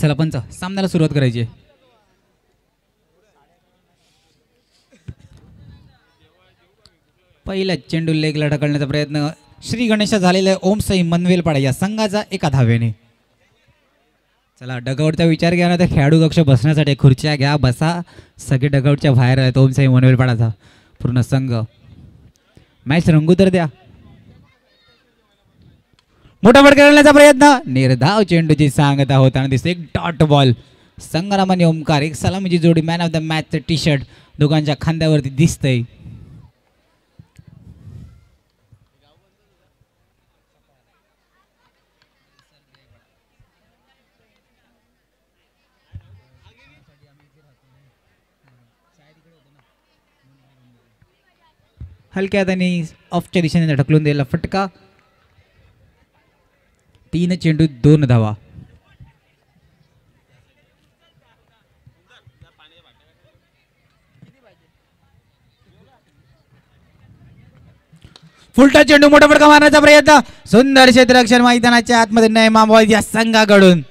चला पंच सामन्याला सुरुवात करायची आहे. पहिला चेंडू लेगला ढकलण्याचा प्रयत्न श्री गणेशा झालेला आहे ओम साई मनवेलपाडा या संघाचा एका धावेने. चला डगआउटचा विचार घ्या ना तर खेळाडू कक्ष बसण्यासाठी खुर्च्या घ्या बसा. सगळे डगआउटच्या बाहेर आहेत ओम साई मनवेलपाडाचा पूर्ण संघ. मॅच रंगू तर द्या. मोठा फटका करण्याचा प्रयत्न निर्धाव चेंडूची सांगता होताना दिसते एक डॉट बॉल. संग्राम आणि ओमकार एक सलामीची जोडी मॅन ऑफ द मॅचचं टी शर्ट दोघांच्या खांद्यावरती दिसतंय. हलक्या हाताने ऑफच्या दिशेने ढकलून दिलेला फटका. 3 चेंडू 2 धावा. फुलटा चेंडू मोठा फटका मारण्याचा प्रयत्न सुंदर क्षेत्ररक्षण मैदानाच्या आतमध्ये नयमा बॉयज या संघाकडून.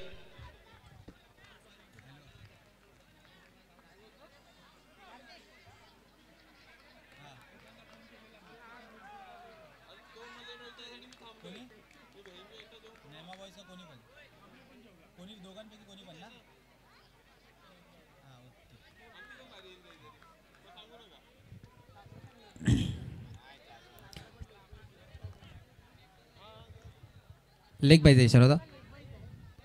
लेग पाहिजे इशारा होता.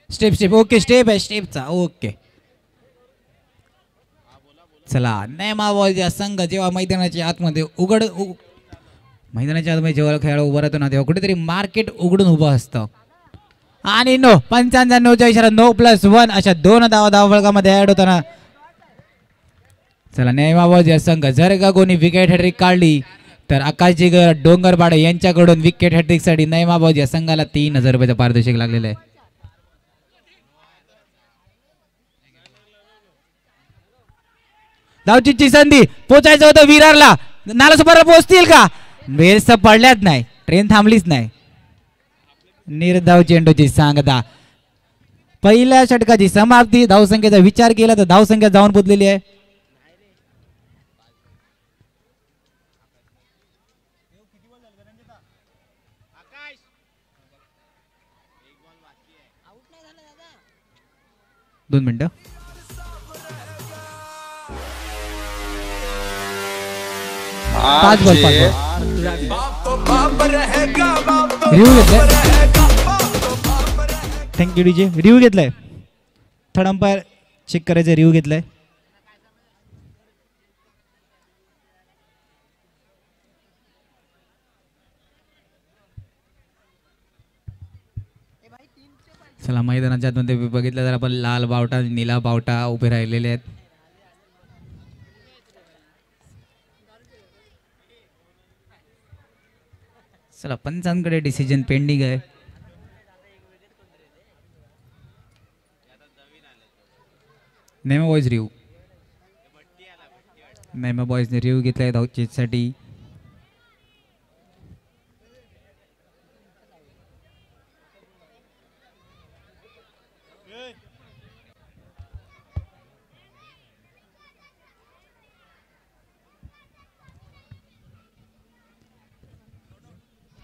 स्टेप ओके स्टेप आहे स्टेपचा ओके. चला नयमा बॉयज या संघ जेव्हा मैदानाच्या आतमध्ये मैदानाच्या आतमध्ये जेव्हा खेळाडू उभं राहतो ना तेव्हा कुठेतरी मार्केट उघडून उभं असतं. आणि नो पंचांचा नोचा इशारा 9+1 अशा 2 धावफलकामध्ये ऍड होताना. चला नयमा बॉयज या संघ जर का कोणी विकेट हॅट्रिक काढली तर आकाश जिगर डोंगरपाडा यांच्याकडून विकेट हॅट्रिक साठी नयमा बॉयज या संघाला 3000 रुपयाचा पारितोषिक लागलेला आहे. धावचीची संधी पोचायचं होतं विरारला. नालासोपारा पोहोचतील का. बेल्स पडल्याच नाही ट्रेन थांबलीच नाही. निर्धाव चेंडूची सांगता पहिल्या षटकाची समाप्ती. धावसंख्येचा विचार केला तर धावसंख्या जाऊन पोचलेली आहे. दोन मिनिटं. पाच बॉल रिव्ह्यू घेतलाय. Thank you DJ. रिव्ह्यू घेतलाय. थर्ड अंपायर चेक करायचं रिव्ह्यू घेतलाय. चला मैदानाच्या आतमध्ये बघितलं तर आपण लाल बावटा निळा बावटा उभे राहिलेले आहेत. चला पंचांकडे डिसिजन पेंडिंग आहे. नेमा बॉयज रिव्ह्यू. नेमा बॉयजने रिव्ह्यू घेतलाय धावचीसाठी.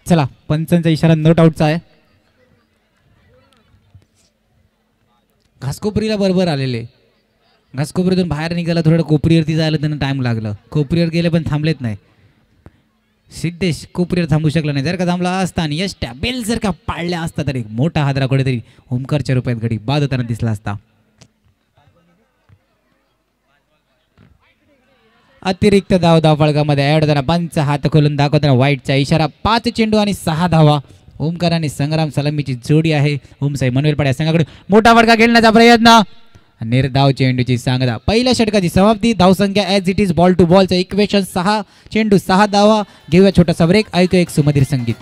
चला पंचांचा इशारा नोट आउटचा आहे. घासकोपरीला बरोबर आलेले. घासकोपरीतून बाहेर निघाला थोडं कोपरीवरती जायला त्यांना टाइम लागला. कोपरीवर गेले पण थांबलेत नाही. सिद्धेश कोपरीवर थांबू शकला नाही. जर का थांबला असता आणि यश बेल जर का पाळल्या असता तरी मोठा हादरा कुठेतरी ओमकारच्या रुपयात घडी बाद होताना दिसला असता. अतिरिक्त धावफलकामध्ये ऍड होताना पंच हात खोलून दाखवताना व्हाईटचा इशारा. 5 चेंडू आणि 6 धावा. ओमकार आणि संग्राम सलामीची जोडी आहे. ओमसाई मनवेलपाडा संघाकडे मोठा फटका खेळण्याचा प्रयत्न. निर्धाव चेंडूची सांगता पहिल्या षटकाची समाप्ती. धावसंख्या as it is ball to बॉलचं इक्वेशन 6 चेंडू 6 धावा. घेऊया छोटासा ब्रेक. ऐकूया एक सुमधीर संगीत.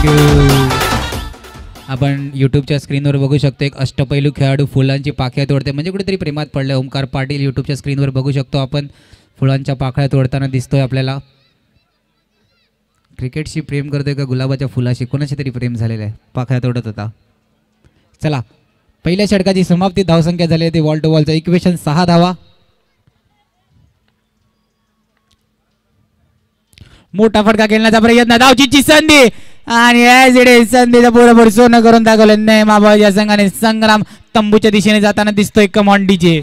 थँक्यू. आपण यूट्यूबच्या स्क्रीनवर बघू शकतो एक अष्टपैलू खेळाडू फुलांची पाकळ्या तोडते, म्हणजे कुठेतरी प्रेमात पडलं. ओमकार पाटील यूट्यूबच्या स्क्रीनवर बघू शकतो आपण, फुलांच्या पाकळ्या तोडताना दिसतोय आपल्याला. क्रिकेटशी प्रेम करतोय का गुलाबाच्या फुलाशी, कोणाशी तरी प्रेम झालेलं आहे, पाकळ्या तोडत होता. चला, पहिल्या षटकाची समाप्ती. धावसंख्या झाली होती बॉल टू बॉलचं इक्वेशन 6 धावा. मोठा फटका खेळण्याचा प्रयत्न, धावचीची संधी आणि ॲज इट इज संधीचं बरोबर सोनं करून दाखवलं नेमाबाद या संघाने. संग्राम तंबूच्या दिशेने जाताना दिसतोय. Come on DJ.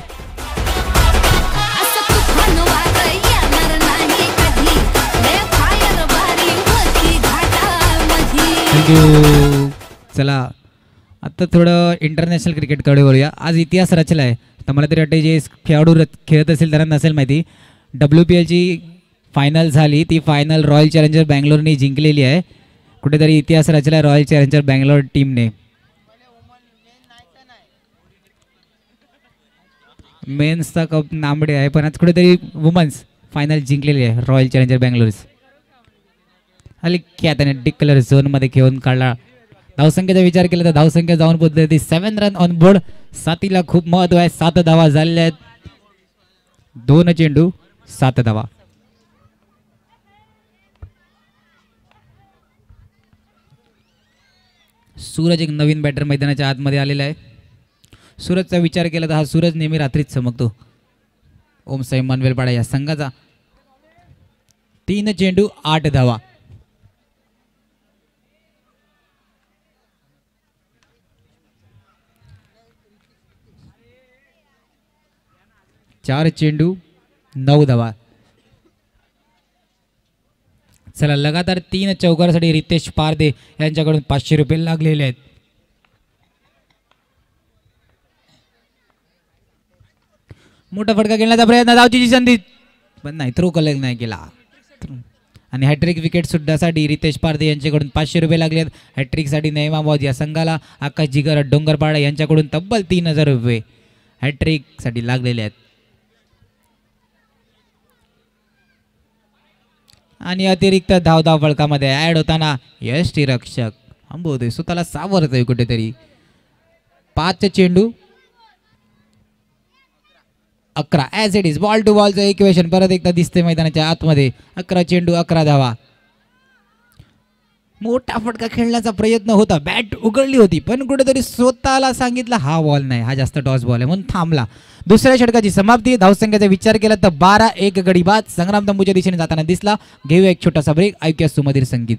चला आता थोडं इंटरनॅशनल क्रिकेटकडे वळूया. आज इतिहास रचला आहे. तर मला तरी वाटतं जे खेळाडू खेळत असेल त्यांना नसेल माहिती, WPLची फायनल झाली, ती फायनल रॉयल चॅलेंजर बँगलोरने जिंकलेली आहे. कुठेतरी इतिहास रचला आहे रॉयल चॅलेंजर बँगलोर टीमने. मेन्सचा कप नामडे आहे, पण आज कुठेतरी वुमन्स फायनल जिंकलेली आहे रॉयल चॅलेंजर बँगलोर. हलक्या त्याने डिक्लेअर झोनमध्ये खेळून काढला. धावसंख्येचा विचार केला तर धावसंख्या जाऊन पोहोचली 7 रन ऑन बोर्ड. साथीला खूप महत्व आहे. 7 धावा झालेल्या आहेत. 2 चेंडू 7 धावा. सूरज एक नवीन बॅटर मैदानाच्या आतमध्ये आलेला आहे. सूरजचा विचार केला तर हा सूरज नेहमी रात्रीच चमकतो. ओमसाई मनवेलपाडा या संघाचा. 3 चेंडू 8 धावा. 4 चेंडू 9 धावा. चला, लगातार 3 चौकारासाठी रितेश पारदे यांच्याकडून 500 रुपये लागलेले आहेत. मोठा फटका खेळण्याचा प्रयत्न, धावची संधी पण नाही, थ्रो कलेक्ट नाही केला. आणि हॅट्रिक विकेट सुद्धासाठी रितेश पारदे यांच्याकडून 500 रुपये लागले आहेत. हॅट्रिकसाठी नेमाबाद या संघाला आकाश जिगर डोंगरपाडा यांच्याकडून तब्बल 3000 रुपये हॅट्रिकसाठी लागलेले आहेत. आणि अतिरिक्त धाव फलकामध्ये ॲड होताना यष्टीरक्षक अंबोदे स्वतःला सावरतोय कुठेतरी. 5 चेंडू 11. As it is ball to बॉलचं इक्वेशन परत एकदा दिसते मैदानाच्या आतमध्ये. 11 चेंडू 11 धावा. मोठा फटका खेळण्याचा प्रयत्न होता, बॅट उघडली होती, पण कुठेतरी स्वतःला सांगितलं हा बॉल नाही, हा जास्त टॉस बॉल आहे, म्हणून थांबला. दुसऱ्या षटकाची समाप्ती. धावसंख्येचा विचार केला तर 12-1 गडी बाद. संग्राम तंबूच्या दिशेने जाताना दिसला. घेऊया एक छोटासा ब्रेक, ऐकूया सुमधीर संगीत.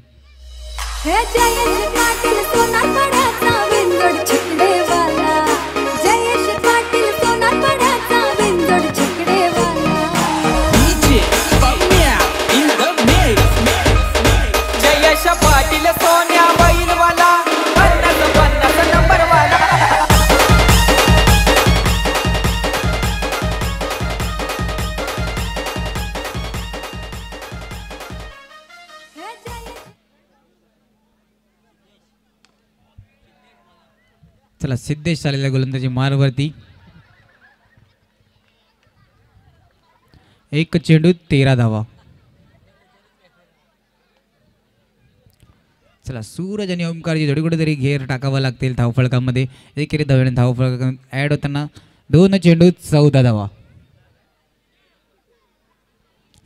चला, सिद्धेश आलेल्या गोलंदाजी मारवरती. 1 चेंडू 13 धावा. चला, सूरज आणि ओमकारची जोडी कुठेतरी घेर टाकावं लागतील धावफलकामध्ये. एकेरी धाव्याने धावफलका ॲड होताना 2 चेंडू 14 धावा.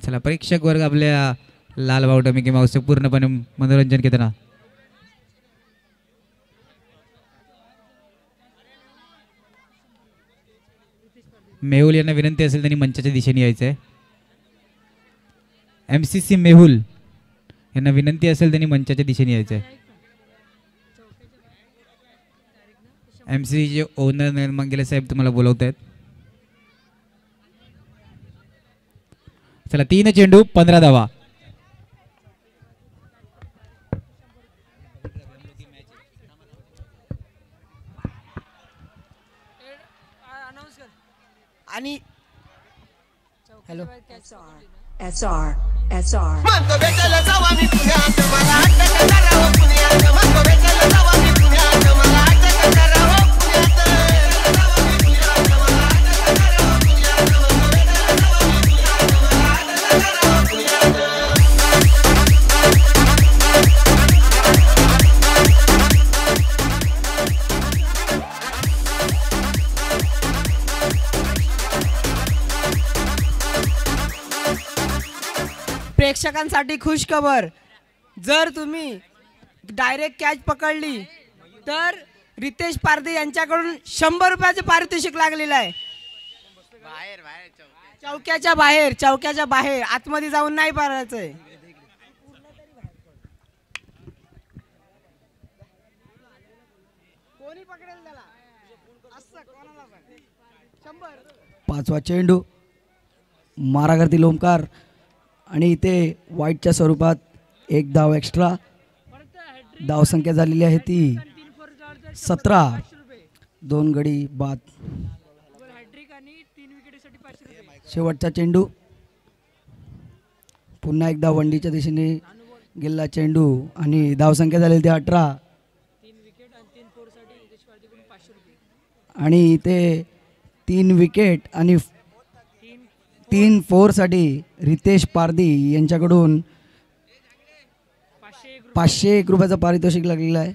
चला, परीक्षक वर्ग आपल्या लालबाव टमिकी माऊसचे पूर्णपणे मनोरंजन घेताना. मेहुल यांना विनंती असेल त्यांनी मंचाच्या दिशेने यायचं आहे. MCC मेहुल यांना विनंती असेल त्यांनी मंचाच्या दिशेने यायचं आहे. MCC ओनर निर्माण केले साहेब तुम्हाला बोलवत आहेत. चला, 3 चेंडू 15 धावा. आणि हॅलो SR प्रेक्षकांसाठी खुशखबर, जर तुम्ही डायरेक्ट कॅच पकडली तर रितेश पारदे यांच्याकडून 100 रुपयाचे पारितोषिक लागलेलं आहे. चौक्याच्या बाहेर आतमध्ये जाऊन नाही पारायचंय. कोणी पकडेल त्याला असं कोणाला पण 100. पाचवा चेंडू मारा करतील ओमकार आणि इथे वाईटच्या स्वरूपात एक धाव एक्स्ट्रा. धावसंख्या झालेली आहे ती 17. 2 गडी बाद. शेवटचा चेंडू पुन्हा एकदा वंडीच्या दिशेने गेला चेंडू आणि धावसंख्या झालेली ती 18. आणि इथे 3 विकेट आणि 3 4साठी रितेश पारदी यांच्याकडून 501 रुपयाचं पारितोषिक लागलेलं आहे.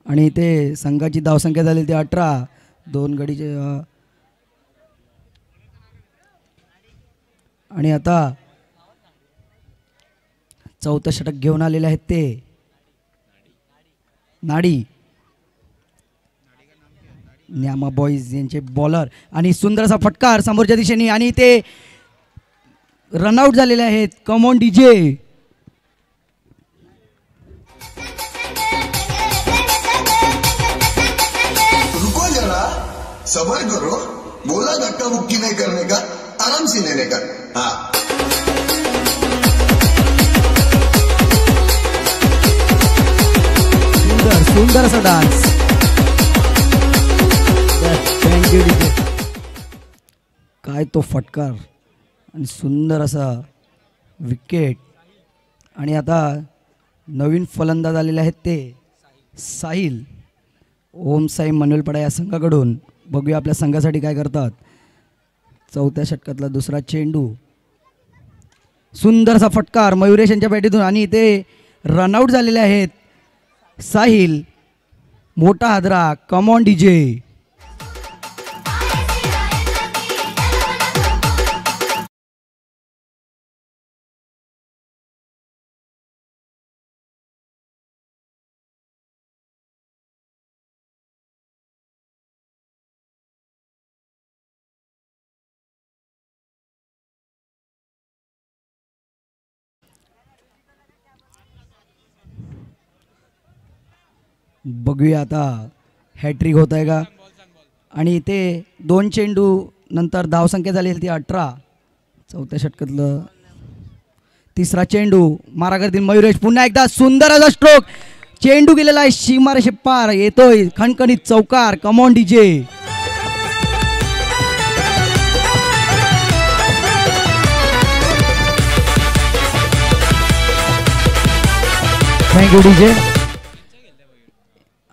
आणि इथे संघाची धावसंख्या झाली ती 18. 2 गडीचे आणि आता चौथं षटक घेऊन आलेले आहेत ते नाडी न्यामा बॉईज यांचे बॉलर. आणि सुंदर असा फटकार समोरच्या दिशेने आणि ते रनआउट झालेले आहेत. कम ऑन डीजे. रुको जरा, सबर करो. बोला धक्का मुक्की नहीं करने का, आराम से लेने का. हाँ सुंदर असा डान्स. Thank you DJ. काय तो फटकार आणि सुंदर असा विकेट. आणि आता नवीन फलंदाज आलेले आहेत ते साहिल. ओम साई मनवेलपाडा या संघाकडून. बघूया आपल्या संघासाठी काय करतात. चौथ्या षटकातला दुसरा चेंडू. सुंदर असा फटकार मयुरेश यांच्या बॅटीतून आणि इथे रनआउट झालेले आहेत साहिल. मोठा हादरा. कम ऑन डीजे. बघूया आता हॅट्रिक होत आहे का. आणि इथे 2 चेंडू नंतर धावसंख्या झाली ती 18. चौथ्या षटकातलं तिसरा चेंडू मारा करतील मयुरेश. पुन्हा एकदा सुंदर असा स्ट्रोक. चेंडू गेलेला आहे सीमारेषे पार. येतोय खणखणीत चौकार. Come on DJ. Thank you DJ.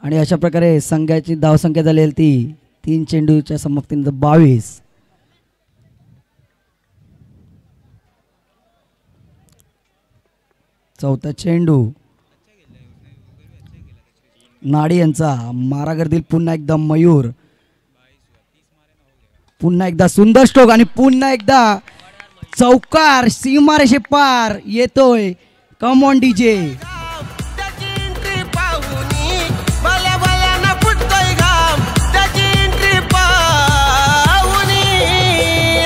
आणि अशा प्रकारे संघाची धावसंख्या झालेली ती 3 चेंडूच्या समाप्तीनंतर 22. चौथा चेंडू नाडी यांचा मारा करतील पुन्हा एकदा मयूर. पुन्हा एकदा सुंदर स्ट्रोक आणि पुन्हा एकदा चौकार. सीमारेषे पार. येतोय कम ऑन डीजे.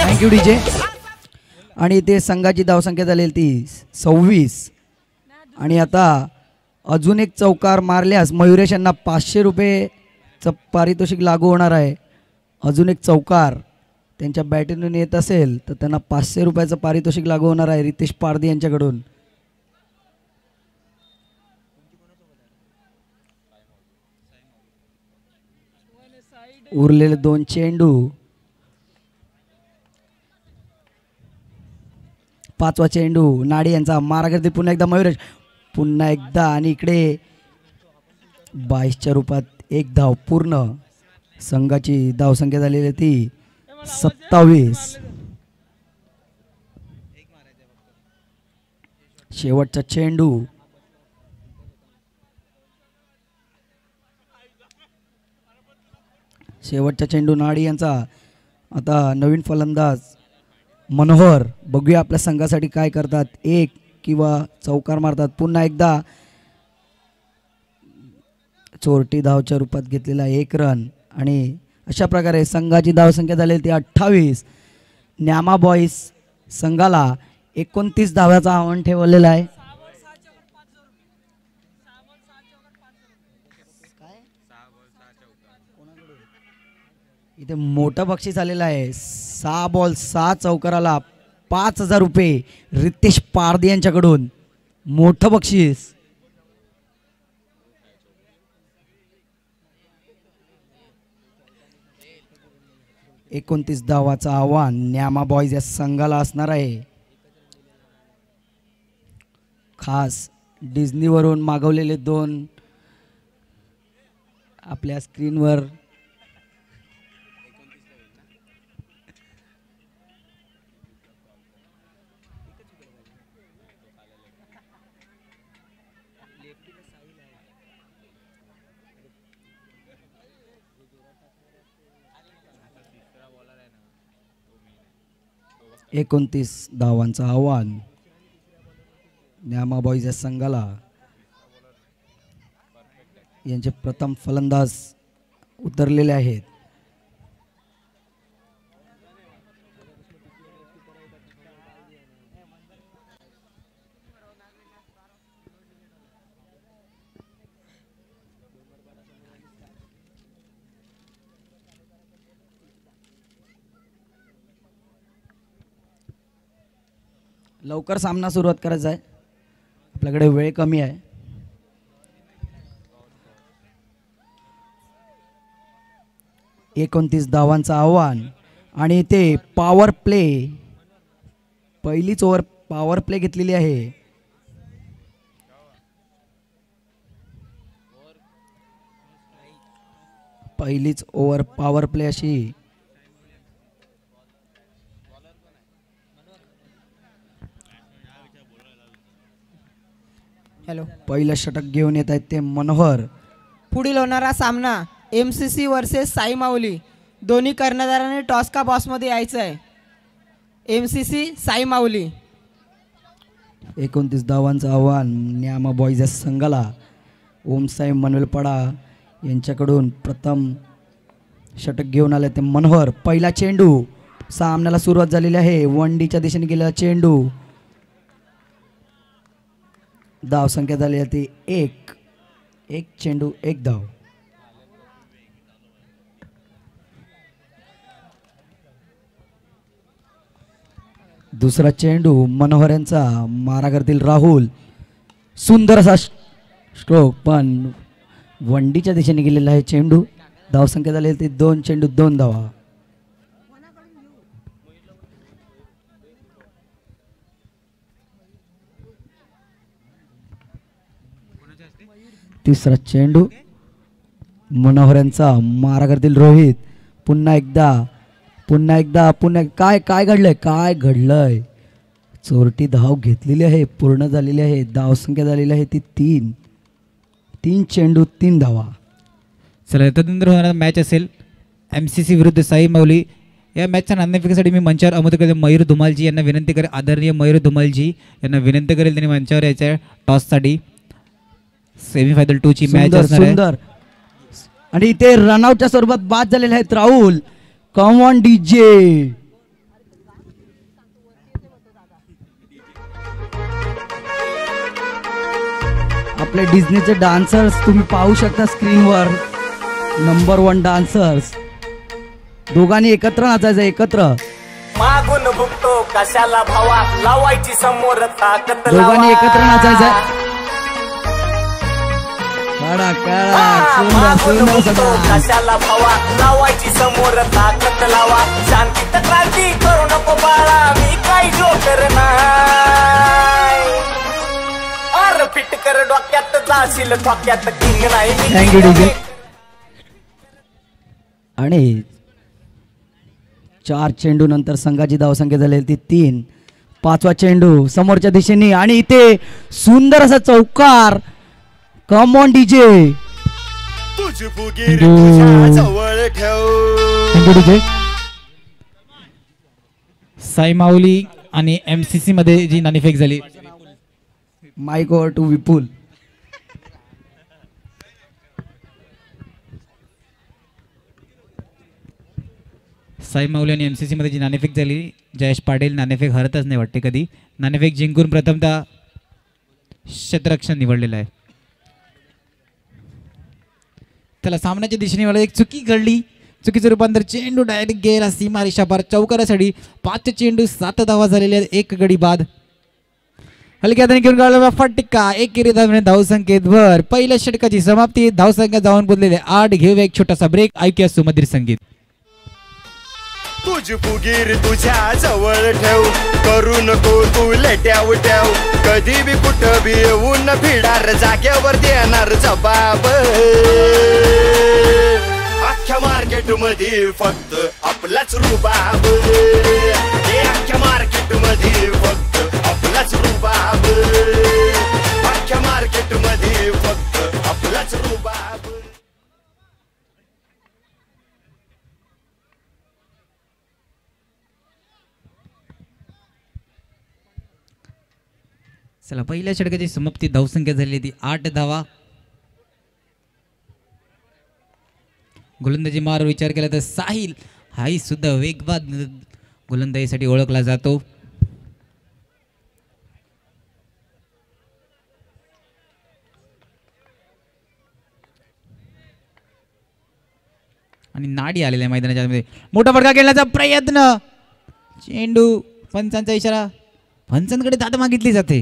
Thank you DJ. आणि ते संघाची धावसंख्या झालेली ती 26. आणि आता अजून एक चौकार मारल्यास मयुरेश यांना 500 रुपयेचं पारितोषिक लागू होणार आहे. अजून एक चौकार त्यांच्या बॅटीतून येत असेल तर त्यांना 500 रुपयाचं पारितोषिक लागू होणार आहे रितेश पारदी यांच्याकडून. उरलेले 2 चेंडू. 5वा चेंडू नाडी यांचा मारा करते पुन्हा एकदा मयुरेश. पुन्हा एकदा आणि इकडे 22च्या रूपात एक धाव पूर्ण. संघाची धावसंख्या झालेली ती 27. शेवटचा चेंडू. शेवटचा चेंडू नाडी यांचा आता नवीन फलंदाज मनोहर, बघूया आपल्या संघासाठी काय करतात. एक किंवा चौकार मारतात. पुन्हा एकदा चोरटी धावच्या रूपात घेतलेला 1 रन आणि अशा प्रकारे संघाची धावसंख्या झालेली ती 28. न्यामा बॉईज संघाला 29 धाव्याचं आव्हान ठेवलेलं आहे. इथे मोठं बक्षीस आलेलं आहे. 6 बॉल 6 चौकाराला 5,000 रुपये रितेश पारदे यांच्याकडून मोठं बक्षीस. एकोणतीस धावाचं आव्हान न्यामा बॉईज या संघाला असणार आहे. खास डिझनीवरून मागवलेले 2 आपल्या स्क्रीनवर एकोणतीस धावांचं आव्हान न्यामा बॉईज या संघाला. यांचे प्रथम फलंदाज उतरलेले आहेत. लवकर सामना सुरुवात करायचा आहे. आपल्याकडे वेळ कमी आहे. एकोणतीस धावांचं आव्हान आणि ते पॉवर प्ले. पहिलीच ओव्हर पॉवर प्ले घेतलेली आहे. पहिलीच ओव्हर पॉवर प्ले अशी. हॅलो, पहिलं षटक घेऊन येत आहेत ते मनोहर. पुढील होणारा सामना MCC वर्सेस साई माऊली. दोन्ही कर्णधारांनी टॉस का बॉसमध्ये यायचं आहे. MCC साई माऊली. 29 धावांचं आव्हान न्यामा बॉईज या संघाला. ओमसाई मनवेलपाडा यांच्याकडून प्रथम षटक घेऊन आले ते मनोहर. पहिला चेंडू. सामन्याला सुरुवात झालेली आहे. वनडीच्या दिशेने गेलेला चेंडू. धाव संख्या झाली ती 1. 1 चेंडू 1 धाव. दुसरा चेंडू मनोहर यांचा. मारा करतील राहुल. सुंदर असा स्ट्रोक पण वनडीच्या दिशेने गेलेला आहे चेंडू. धाव संख्या झाली ती 2 चेंडू 2 धावा. तिसरा चेंडू मनोहर यांचा. मारा करतील रोहित. पुन्हा एकदा काय काय घडलंय. काय घडलंय. चोरटी धाव घेतलेली आहे. पूर्ण झालेली आहे. धाव संख्या झालेली आहे ती 3. 3 चेंडू 3 धावा. चला, तदनंतर होणारा मॅच असेल MCC विरुद्ध साई माऊली. या मॅचच्या नाणेफेकीसाठी मी मंचावर आमंत्रित करते मयूर धुमालजी यांना विनंती करेल. आदरणीय मयूर धुमालजी यांना विनंती करेल त्यांनी मंचावर यायचं आहे टॉससाठी. सेमीफायनल 2 ची मॅच असणार आहे. सुंदर. आणि इथे रनआउटच्या स्वरूपात बाद झालेले आहेत राहुल. कम ऑन डीजे. आपले डिझनीचे डान्सर्स तुम्ही पाहू शकता स्क्रीनवर. Number 1 dancers. दोघांनी एकत्र नाचायचं. एकत्र मागून भुकतो कशाला भावा लावायची समोर ताकद. दोघांनी एकत्र नाचायचं. कशाला भावा लावायची समोर ताकद लावा. शांतीत क्रांती करू नको बाळा. मी काही जोकर नाही. अर फिट कर डोक्यात जाशील ठोक्यात. किंग नाही. Thank you DJ. आणि 4 चेंडू नंतर संघाची धावसंख्या झालेली ती 3. 5वा चेंडू समोरच्या दिशेने आणि इथे सुंदर असा चौकार. Come on DJ. Thank you DJ. Sai Mauli आणि MCC मध्ये जी नाणेफेक झाली. Mike over to Vipul. Sai Mauli आणि MCC मध्ये जी नाणेफेक झाली, जयेश पाटील नाणेफेक हरतच नाही वाटते कधी. नाणेफेक जिंकून प्रथमतः क्षेत्ररक्षण निवडलेलं आहे. त्याला सामन्याच्या दिशेने मला एक चुकी घडली. चुकीचं रूपांतर चेंडू डायरेक्ट गेला सीमारेषा पार चौकारासाठी. 5 चेंडू 7 धावा झालेल्या आहेत. 1 गडी बाद. हलक्या हाताने घेऊन काढला फटका. 1 धावसंख्येत भर. पहिल्या षटकाची समाप्ती. धावसंख्या जाऊन बोललेले 8. घेऊया एक छोटासा ब्रेक. ऐकूया सुमधुर संगीत. तुझ फुगीर तुझ्या जवळ ठेव, करू नको तू लेट्याव ठेव. कधी बी कुठं बी येऊन फिडार, जाग्यावर देणार जबाब. अख्ख्या मार्केट मध्ये फक्त आपलाच रुबाब. अख्ख्या मार्केट मध्ये फक्त आपलाच रुबाब. अख्ख्या मार्केट मध्ये फक्त आपलाच रुबाब. चला पहिल्या षटकाची समाप्ती. धावसंख्या झालेली ती 8 धावा. गोलंदाजी मार विचार केला तर साहिल हाही सुद्धा वेगवान गोलंदाजीसाठी ओळखला जातो. आणि नाडी आलेल्या मैदानाच्या मध्ये मोठा फटका खेळण्याचा प्रयत्न. चेंडू पंचांचा इशारा. पंचांकडे दाद मागितली जाते.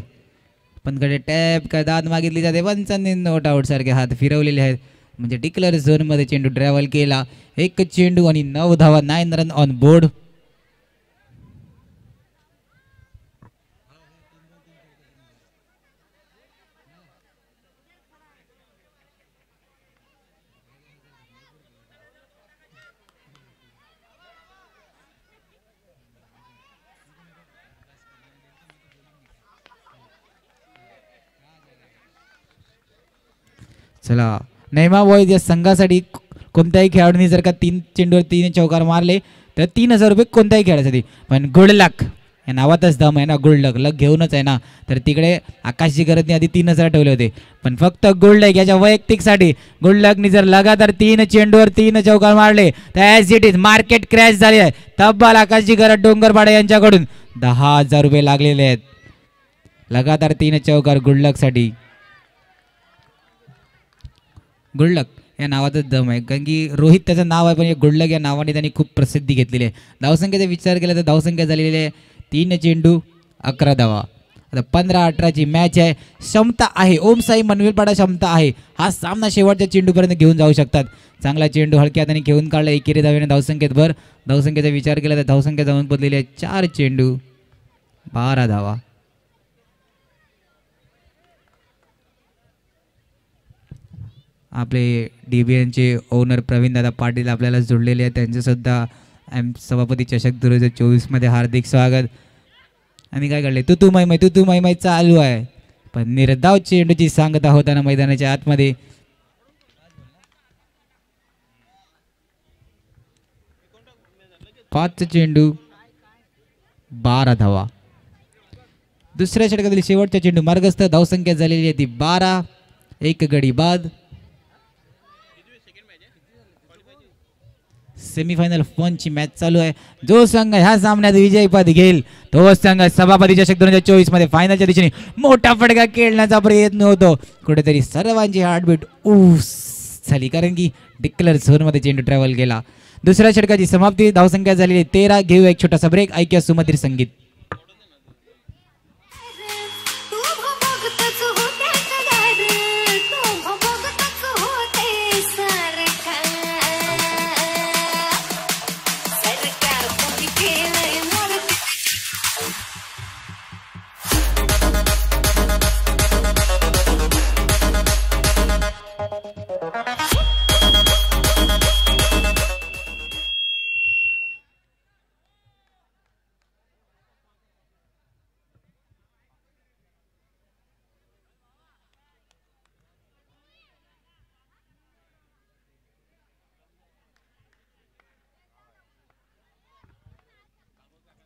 पंचकडे टॅप का दाद मागितली जाते. पंचांनी नोट आउट सारखे हात फिरवलेले आहेत. म्हणजे डिक्लेअर झोन मध्ये चेंडू ट्रॅव्हल केला. 1 चेंडू आणि 9 धावा. 9 रन ऑन बोर्ड. चला नेमा बॉयज या संघासाठी कोणत्याही खेळाडूंनी जर का 3 चेंडूवर 3 चौकार मारले तर 3000 रुपये कोणत्याही खेळासाठी. पण गुड लक या नावातच दम आहे ना. गुड लक. लक घेऊनच आहे ना. तर तिकडे आकाशची गरजने आधी 3000 ठेवले होते. पण फक्त गुड लक याच्या वैयक्तिकसाठी गुड लकनी जर लगातार 3 चेंडूवर 3 चौकार मारले तर as it is market crash झाले आहे. तब्बल आकाशची गरज डोंगरपाडे यांच्याकडून 10,000 रुपये लागलेले आहेत. लगातार 3 चौकार गुड लकसाठी. गुडलक या नावातच दम आहे. कारण की रोहित त्याचं नाव आहे, पण गुडलक या नावाने त्यांनी खूप प्रसिद्धी घेतलेली आहे. धावसंख्येचा विचार केला तर धावसंख्या झालेली आहे 3 चेंडू 11 धावा. आता 15-18ची मॅच आहे. क्षमता आहे ओम साई मनवेलपाडा. क्षमता आहे. हा सामना शेवटच्या चेंडूपर्यंत घेऊन जाऊ शकतात. चांगला चेंडू हलक्या हाताने घेऊन काढला. 1 धावेने धावसंख्येत भर. धावसंख्येचा विचार केला तर धावसंख्या जाऊन बदलेली आहे 4 चेंडू 12 धावा. आपले DBNचे ओनर प्रवीण दादा पाटील आपल्याला जोडलेले आहेत. त्यांचंसुद्धा सभापती चषक 2024 मध्ये हार्दिक स्वागत. आणि काय घडले तू मैमै चालू आहे. पण निर्धाव चेंडूची सांगता होताना मैदानाच्या आतमध्ये. पाच चेंडू 12 धावा. दुसऱ्या षटकातील शेवटचा चेंडू मार्गस्थ. धावसंख्या झालेली आहे ती 12. 1 गडी बाद. सेमीफायनल 1 ची मॅच चालू आहे. जो संघ ह्या सामन्यात विजयपद घेईल तो संघ सभापती चषक 2024 मध्ये फायनलच्या दिशेने मोठा फटका खेळण्याचा प्रयत्न होतो. कुठेतरी सर्वांची हार्टबीट झाली कारण की डिक्लेअर झोन मध्ये चेंडू ट्रॅव्हल केला. दुसऱ्या षटकाची समाप्ती. धावसंख्या झालेली 13. घेऊ एक छोटासा ब्रेक. ऐकूया सुमधुर संगीत.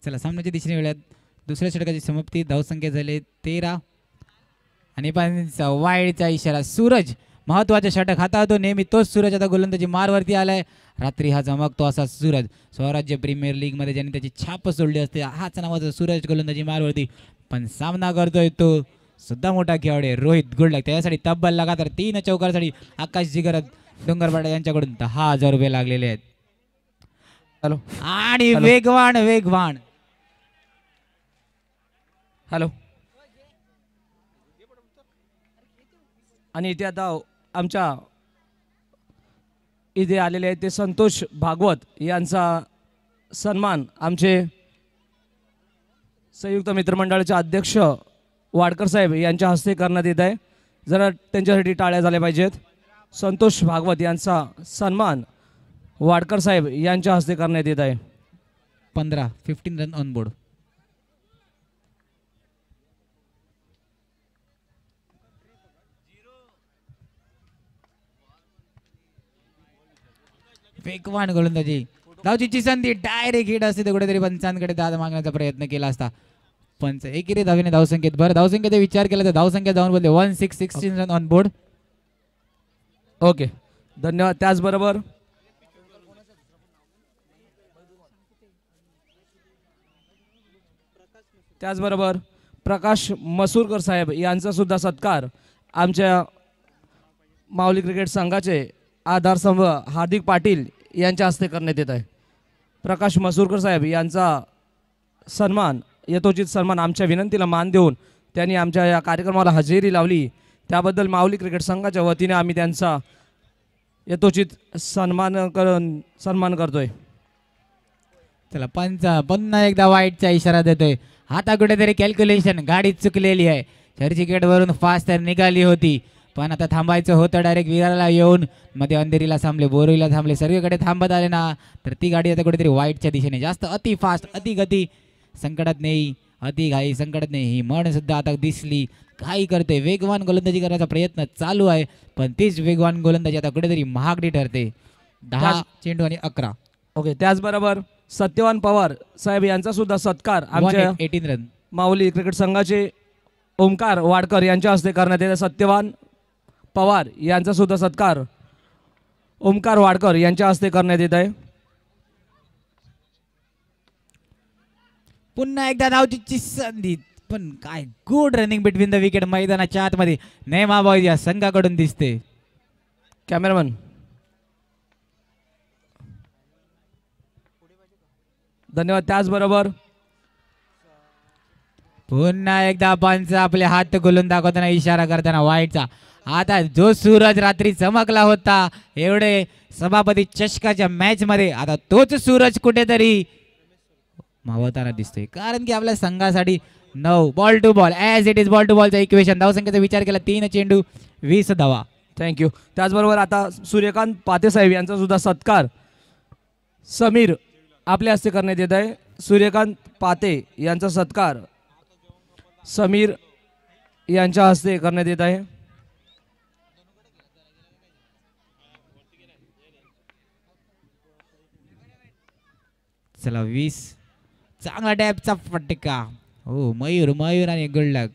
चला सामन्याच्या दिशेने वेळात दुसऱ्या षटकाची समाप्ती. धावसंख्या झाले 13 आणि पंचा वाईडचा इशारा. सूरज महत्वाचा षटक हाताळतो नेहमी तोच सूरज आता गोलंदाजी मारवरती आलाय. रात्री हा चमकतो असा सूरज स्वराज्य प्रीमियर लीग मध्ये ज्यांनी त्याची छाप सोडली असते हाच नावाचा सूरज गोलंदाजी मारवरती. पण सामना करतोय तो सुद्धा मोठा खेळाडू आहे रोहित गुडलक. त्यासाठी तब्बल लगातार 3 चौकारासाठी आकाश जिगर डोंगरपाडा यांच्याकडून 10,000 रुपये लागलेले आहेत. हॅलो आणि वेगवान वेगवान हॅलो. आणि इथे आता आमच्या इथे आलेले आहेत ते संतोष भागवत यांचा सन्मान आमचे संयुक्त मित्रमंडळाचे अध्यक्ष वाडकर साहेब यांच्या हस्ते करण्यात येत आहे. जरा त्यांच्यासाठी टाळ्या झाल्या पाहिजेत. संतोष भागवत यांचा सन्मान वाडकर साहेब यांच्या हस्ते करण्यात येत आहे. 15 रन ऑन बोर्ड. वेगवान गोलंदाजी धावचीची संधी डायरेक्ट हिट असते कुठेतरी पंचांकडे दाद मागण्याचा प्रयत्न केला असता. पंच एकेरी धावेने धावसंख्येत बरं धावसंख्येचा विचार केला तर धावसंख्या जाऊन बोलते 16 रन ऑन बोर्ड. ओके धन्यवाद. त्याचबरोबर प्रकाश मसूरकर साहेब यांचा सुद्धा सत्कार आमच्या माऊली क्रिकेट संघाचे आधारस्तंभ हार्दिक पाटील यांच्या हस्ते करण्यात येत आहे. प्रकाश मसूरकर साहेब यांचा सन्मान यथोचित सन्मान आमच्या विनंतीला मान देऊन त्यांनी आमच्या या कार्यक्रमाला हजेरी लावली त्याबद्दल माऊली क्रिकेट संघाच्या वतीने आम्ही त्यांचा यथोचित सन्मान करतोय. चला पंच पुन्हा एकदा वाईटचा इशारा देतोय. आता कुठेतरी कॅल्क्युलेशन गाडी चुकलेली आहे. चर्चगेटवरून फास्ट तर निघाली होती पण आता थांबायचं होतं. डायरेक्ट विरारला येऊन मध्ये अंधेरीला थांबले बोरीला थांबले सर्वीकडे थांबत आले ना तर ती गाडी आता कुठेतरी वाईटच्या दिशेने जास्त अति फास्ट अति गती संकटात नाही अति घाई संकटात नाही ही म्हण सुद्धा आता दिसली. घाई करते वेगवान गोलंदाजी करण्याचा प्रयत्न चालू आहे पण तीच वेगवान गोलंदाजी आता कुठेतरी महागडी ठरते. 10 चेंडू आणि 11. ओके त्याचबरोबर सत्यवान पवार साहेब यांचा सुद्धा सत्कार आमच्या 18 रन माऊली क्रिकेट संघाचे ओमकार वाडकर यांच्या हस्ते करण्यात येत. सत्यवान पवार यांचा सुद्धा सत्कार ओमकार वाडकर यांच्या हस्ते करण्यात येत आहे. पुन्हा एकदा धावचीची संधी पण काय good running between the wicket मैदानाच्या आतमध्ये नेमा बॉय या संघाकडून दिसते. कॅमेरामन धन्यवाद. त्याचबरोबर पुन्हा एकदा पंच आपले हात गोलून दाखवताना इशारा करताना वाईटचा. आता जो सूरज रात्री चमकला होता एवढे सभापती चषकाच्या मॅच मध्ये आता तोच सूरज कुठेतरी मावताना दिसतोय कारण की आपल्या संघासाठी 9 ball to ball as it is ball to बॉलचा इक्वेशन धावसंख्येचा विचार केला 3 चेंडू 20 धावा. थँक्यू. त्याचबरोबर आता सूर्यकांत पाते साहेब यांचा सुद्धा सत्कार समीर आपल्या हस्ते करण्यात येत आहे. सूर्यकांत पाते यांचा सत्कार समीर यांच्या हस्ते करण्यात येत आहे. चला 20 चांगला टॅपचा फटका. हो मयूर आणि गुडलक.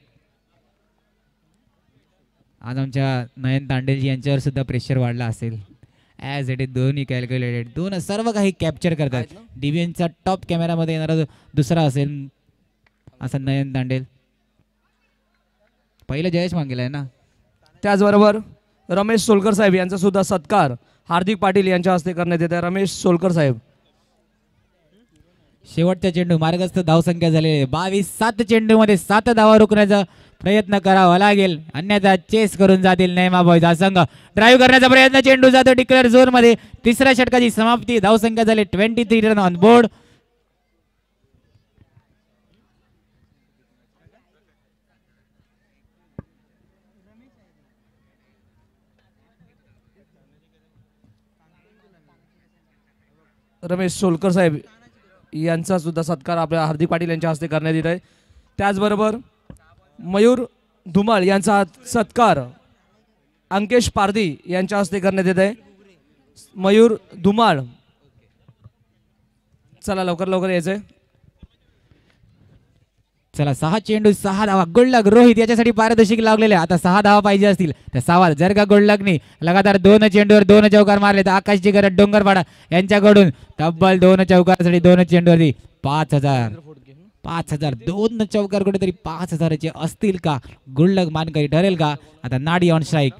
आज आमच्या नयन तांडेलजी यांच्यावर सुद्धा प्रेशर वाढला असेल. ॲज इट इज दोन्ही कॅल्क्युलेटेड दोन सर्व काही कॅप्चर करतात. DBNचा टॉप कॅमेरामध्ये येणारा दुसरा असेल असा नयन तांडेल. पहिलं जयेश मांगेला आहे ना. त्याचबरोबर रमेश सोलकर साहेब यांचा सुद्धा सत्कार हार्दिक पाटील यांच्या हस्ते करण्यात येत आहे. रमेश सोलकर साहेब शेवटच्या चेंडू मार्गस्थ धावसंख्या झालेली 22 चेंडू मध्ये 7 धावा रोखण्याचा प्रयत्न करावा लागेल अन्यथा चेस करून जातील नेमा बॉयचा संघ. ड्राईव्ह करण्याचा प्रयत्न चेंडू जातो डिक्लेअर झोन मध्ये. तिसऱ्या षटकाची समाप्ती. धावसंख्या झाली 23 run on board. Ramesh Solkar साहेब यांचा सुद्धा सत्कार आपल्या हार्दिक पाटील यांच्या हस्ते करण्यात येत आहे. त्याचबरोबर मयूर धुमाळ यांचा सत्कार अंकेश पारधी यांच्या हस्ते करण्यात येत आहे. मयूर धुमाळ चला लवकर यायचंय. चला 6 चेंडू 6 धावा. गुडलक रोहित याच्यासाठी पारितोषिक लागलेले. आता 6 धावा पाहिजे असतील तर 6 जर का गुडलकने लगातार 2 चेंडूवर 2 चौकार मारले तर आकाशची गरज डोंगरपाडा यांच्याकडून तब्बल 2 चौकारासाठी 2 चेंडूवरती 5,000. 5,000 2 चौकार कुठेतरी 5,000चे असतील का? गुडलक मानकरी ठरेल का? आता नाडी ऑन स्ट्राईक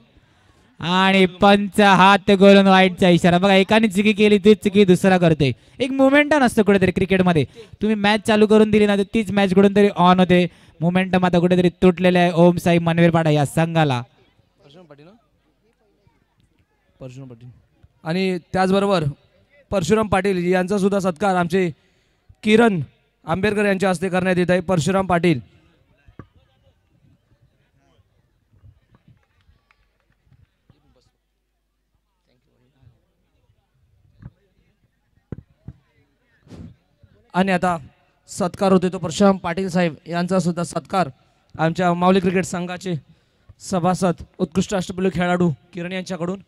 आणि पंच हात गोलून वाईटचा इशारा. बघा एकाने चुकी केली तीच चुकी दुसरा करते. एक मोमेंटम असतं कुठेतरी क्रिकेटमध्ये. तुम्ही मॅच चालू करून दिली ना तर तीच मॅच कुठून तरी ऑन होते. मोमेंटम आता कुठेतरी तुटलेले आहे ओम साई मनवीरपाडा या संघाला. आणि त्याचबरोबर परशुराम पाटील यांचा सुद्धा सत्कार आमचे किरण आंबेडकर यांच्या हस्ते करण्यात येत आहे. परशुराम पाटील आणि आता सत्कार होते तो परशुराम पाटील साहेब यांचा सुद्धा सत्कार आमच्या माऊली क्रिकेट संघाचे सभासद उत्कृष्ट अष्टपैलू खेळाडू किरण यांच्याकडून.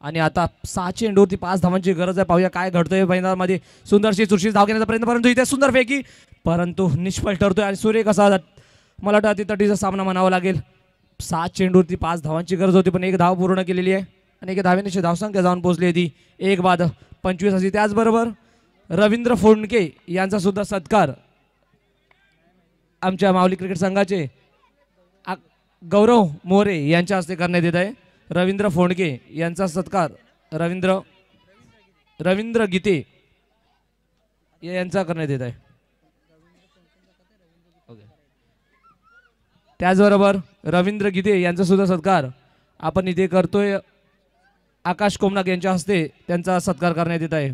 आणि आता 6 चेंडूवरती 5 धावांची गरज आहे. पाहूया काय घडतंय मैदानामध्ये. सुंदरशी चुरशी धाव घेण्याचा प्रयत्न परंतु इथे सुंदर फेकी परंतु निष्फळ ठरतोय. आणि सूर्य कसा मला वाटतं अतितटीचा सामना म्हणावा लागेल. 7 चेंडूवरती 5 धावांची गरज होती पण 1 धाव पूर्ण केलेली आहे आणि 1 धावेने धावसंख्या जाऊन पोहोचली होती 1 बाद 25 अशी. त्याचबरोबर रवींद्र फोंडके यांचा सुद्धा सत्कार आमच्या माऊली क्रिकेट संघाचे गौरव मोरे यांच्या हस्ते करण्यात येत आहे. रवींद्र फोंडके यांचा सत्कार रवींद्र गीते यांचा करण्यात येत आहे. त्याचबरोबर रवींद्र गीते यांचा सुद्धा सत्कार आपण इथे करतोय. आकाश कोमनाक यांच्या हस्ते त्यांचा सत्कार करण्यात येत आहे.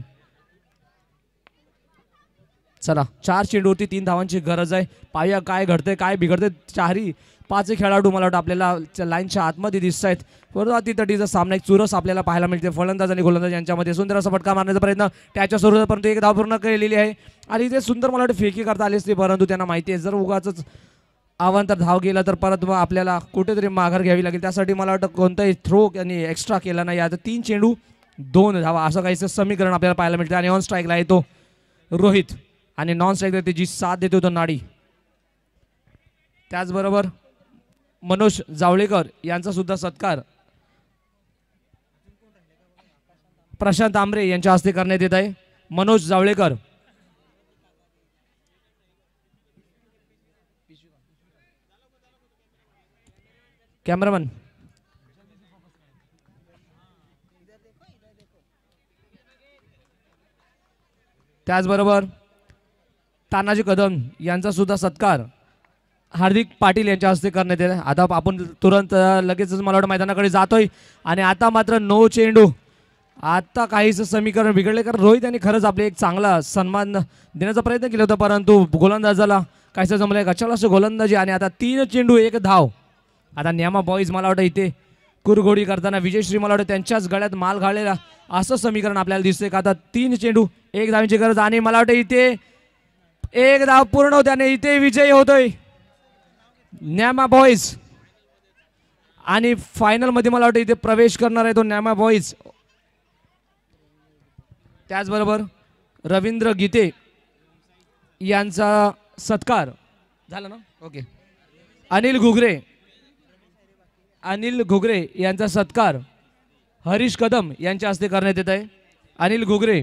चला 4 चेंडूवरती 3 धावांची गरज आहे. पाहूया काय घडतंय काय बिघडतंय. 4-5 खेळाडू मला वाटतं आपल्याला लाईनच्या आतमध्ये दिसत आहेत. परंतु अतितटीचा सामना एक चुरस आपल्याला पाहायला मिळते. फलंदाज आणि गोलंदाज यांच्यामध्ये सुंदर असा फटका मारण्याचा प्रयत्न त्याच्या स्वरूपात परंतु 1 धाव पूर्ण केलेली आहे. आणि ते सुंदर मला वाटतं फेकी करता आली असते परंतु त्यांना माहिती आहे जर उगाच अवांतर धाव गेला तर परत मग आपल्याला कुठेतरी माघार घ्यावी लागेल. त्यासाठी मला वाटतं कोणताही थ्रो आणि एक्स्ट्रा केला नाही. आता 3 चेंडू 2 धावा असं काहीच समीकरण आपल्याला पाहायला मिळते. आणि ऑन स्ट्राईकला येतो रोहित आणि नॉन स्ट्राईकला त्याची साथ देतो तो नाडी. त्याचबरोबर मनोज जावळेकर यांचा सुद्धा सत्कार प्रशांत आमरे यांच्या हस्ते करण्यात येत आहे. मनोज जावळेकर कॅमेरामन त्याचबरोबर तानाजी कदम यांचा सुद्धा सत्कार हार्दिक पाटील यांच्या हस्ते करण्यात येत आहे. आता आपण तुरंत लगेचच मला वाटतं मैदानाकडे जातोय. आणि आता मात्र 9 चेंडू आता काहीच समीकरण बिघडले कारण रोहित यांनी खरंच आपले एक चांगला सन्मान देण्याचा प्रयत्न केला होता परंतु गोलंदाजाला काहीच जमलं. अचानक गोलंदाजी आणि आता 3 चेंडू 1 धाव. आता न्यामा बॉईज मला वाटतं इथे कुरघोडी करताना विजयश्री मला वाटतं त्यांच्याच गळ्यात माल घालेला असं समीकरण आपल्याला दिसतंय. का आता 3 चेंडू 1 धावांची गरज आणि मला वाटतं इथे 1 धाव पूर्ण होते आणि इथे विजयी होतोय न्यामा बॉईज. आणि फायनल मध्ये मला वाटतं इथे प्रवेश करणार आहे तो न्यामा बॉईज. त्याचबरोबर रवींद्र गीते यांचा सत्कार झाला ना. ओके. अनिल घुगरे यांचा सत्कार हरीश कदम यांच्या हस्ते करण्यात येत आहे. अनिल घुगरे